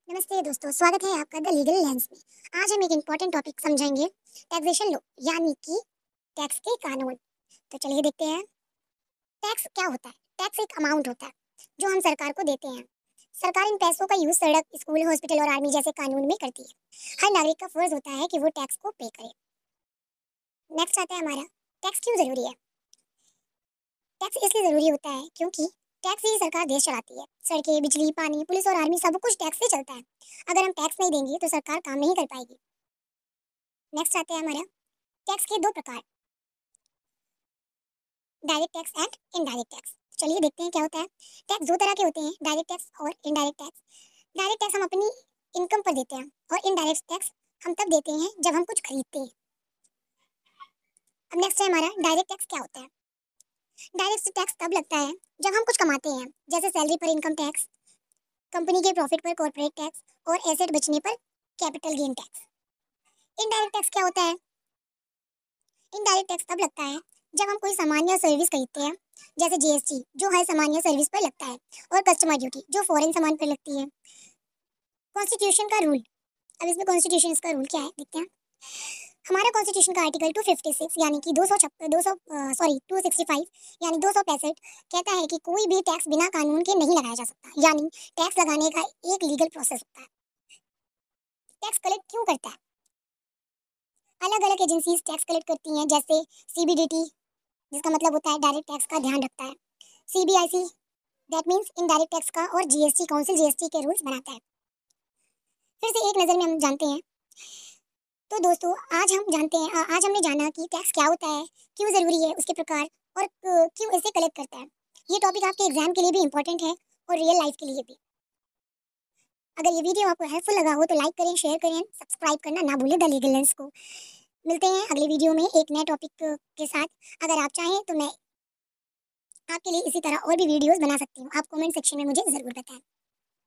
नमस्ते दोस्तों, स्वागत है आपका द लीगल लेंस में। आज हम एक इम्पोर्टेंट टॉपिक समझेंगे, टैक्सेशन लॉ यानी कि टैक्स के कानून। तो चलिए देखते हैं, टैक्स क्या होता है। टैक्स एक अमाउंट होता है जो हम सरकार को देते हैं। सरकार इन पैसों का यूज सड़क, स्कूल, हॉस्पिटल और आर्मी जैसे कानून में करती है। हर नागरिक का फर्ज होता है कि वो टैक्स को पे करे। नेक्स्ट आता है हमारा, टैक्स क्यों जरूरी है। टैक्स इसलिए जरूरी होता है क्योंकि टैक्स से ही सरकार देश चलाती है। सड़कें, बिजली, पानी, पुलिस और आर्मी सब कुछ टैक्स से चलता है। अगर हम टैक्स नहीं देंगे तो सरकार काम नहीं कर पाएगी। नेक्स्ट आते हैं हमारा, टैक्स के दो प्रकार, direct tax and indirect tax. चलिए देखते हैं क्या होता है। टैक्स दो तरह के होते हैं, डायरेक्ट टैक्स और इनडायरेक्ट टैक्स। डायरेक्ट टैक्स हम अपनी इनकम पर देते हैं और इनडायरेक्ट टैक्स हम तब देते हैं जब हम कुछ खरीदते हैं। अब नेक्स्ट है हमारा, डायरेक्ट टैक्स क्या होता है। डायरेक्ट टैक्स तब लगता है जब हम कुछ कमाते हैं, जैसे सैलरी पर इनकम टैक्स, कंपनी के प्रॉफिट पर कॉर्पोरेट टैक्स और एसेट बचने पर capital gain tax. Indirect tax क्या होता है। इनडायरेक्ट टैक्स तब लगता है जब हम कोई सामान या सर्विस खरीदते हैं, जैसे जीएसटी जो हर सामान या सर्विस पर लगता है, और कस्टमर ड्यूटी जो फॉरेन सामान पर लगती है। कॉन्स्टिट्यूशन का रूल, अब इसमें कॉन्स्टिट्यूशन का रूल क्या है देखते हैं। हमारा कॉन्स्टिट्यूशन का आर्टिकल 256 यानी कि 265 यानी 265 कहता है कि कोई भी टैक्स बिना कानून के नहीं लगाया जा सकता, यानी टैक्स लगाने का एक लीगल प्रोसेस होता है। टैक्स कलेक्ट क्यों करता है। अलग अलग एजेंसीज टैक्स कलेक्ट करती हैं, जैसे सीबीडीटी जिसका मतलब होता है डायरेक्ट टैक्स का ध्यान रखता है, CBIC that means indirect tax का, और जीएसटी काउंसिल जीएसटी के रूल्स बनाता है। फिर से एक नज़र में हम जानते हैं। तो दोस्तों आज हमने जाना कि टैक्स क्या होता है, क्यों ज़रूरी है, उसके प्रकार, और क्यों इसे कलेक्ट करता है। ये टॉपिक आपके एग्जाम के लिए भी इंपॉर्टेंट है और रियल लाइफ के लिए भी। अगर ये वीडियो आपको हेल्पफुल लगा हो तो लाइक करें, शेयर करें, सब्सक्राइब करना ना भूलें द लीगल लेंस को। मिलते हैं अगले वीडियो में एक नए टॉपिक के साथ। अगर आप चाहें तो मैं आपके लिए इसी तरह और भी वीडियोस बना सकती हूँ। आप कमेंट सेक्शन में मुझे ज़रूर बताएं।